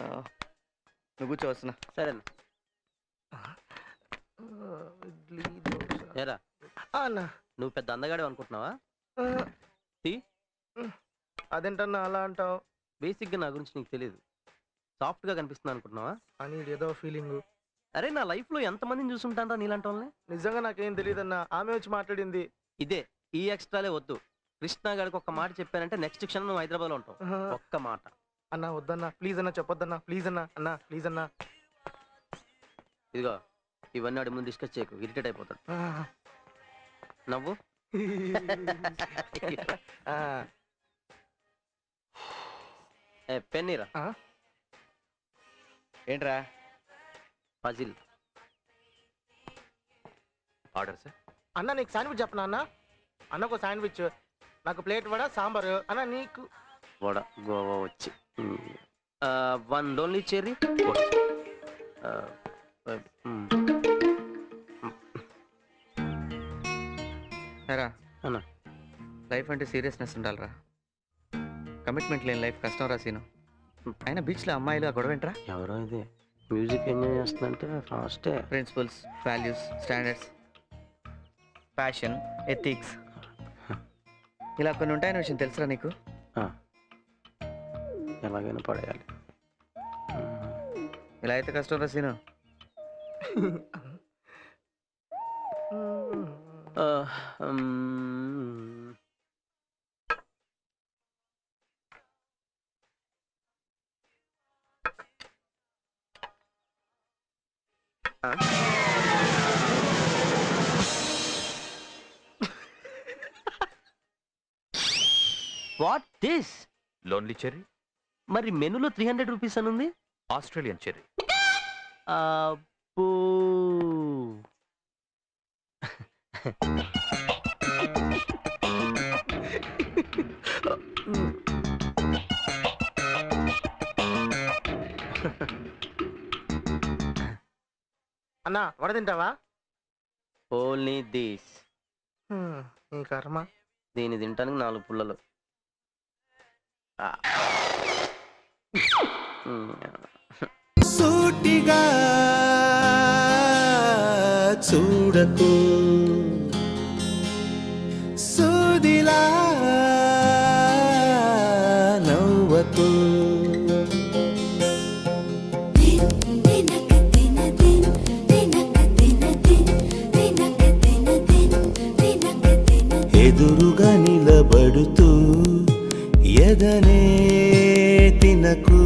నువ్వు కూర్చో వస్తున్నా. సరేనా ఇడ్లీ దోశ. ఏరా అన్నా నువ్వు పెద్ద అందగాడు అనుకుంటున్నావా? అదేంటన్నా అలా అంటావు? బేసిక్గా నా గురించి నీకు తెలియదు. సాఫ్ట్గా కనిపిస్తున్నా అనుకుంటున్నావా అని ఏదో ఫీలింగ్. అరే నా లైఫ్లో ఎంతమందిని చూసుంటానరా నీలాంటి వాళ్ళని. నిజంగా నాకేం తెలియదన్నా, ఆమె వచ్చి మాట్లాడింది. ఇదే ఈ ఎక్స్ట్రాలే వద్దు. కృష్ణ గారికి ఒక్క మాట చెప్పానంటే నెక్స్ట్ క్షణం నువ్వు హైదరాబాద్లో ఉంటావు. ఒక్క మాట అన్నా వద్దన్నా, ప్లీజ్ అన్నా, చెప్పొద్దన్నా, ప్లీజ్ అన్నా. అన్నా ప్లీజ్ అన్నా. ఇదిగో ఇవన్నీ వాడి ముందు డిస్కస్ చేయకు, ఇరిటేట్ అయిపోతాడు. నవ్వు. పెన్నీరా. ఏంట్రా? Puzzle order sir. అన్నా నీకు శాండ్విచ్ చెప్పనా అన్న? అన్నకు శాండ్విచ్, నాకు ప్లేట్ వడ సాంబారు. అన్న నీకు వడ గోవా వచ్చి 1 లోన్లీ చెర్రీ. సరే అన్నా లైఫ్ అంటే సీరియస్నెస్ ఉండాలిరా. కమిట్మెంట్ లేని లైఫ్ కష్టం రా సీను. అయినా బీచ్లో అమ్మాయిలు ఆ గొడవ ఏంట్రా? ఎవరో ఇది మ్యూజిక్ ఎంజాయ్ చేస్తుందంటే ఫాస్టే. Principles, values, standards, passion, ethics ఇలా కొన్ని ఉంటాయనే విషయం తెలుసురా నీకు? ఎలాగైనా పడేయాలి. ఇలా అయితే కష్టం రా Seenu. What this? Lonely cherry. మరి మెనూలో 300 రూపీస్ అని ఉంది. Australian cherry. అబ్బో. అన్నా వడ తింటావా? Only this. నీ కర్మ. దీన్ని తింటానికి 4 పుల్లలు. సూటిగా చూడకు, సూదిలా నవ్వకు. ఎదురుగా నిలబడుతూ ఎదనే తినకు.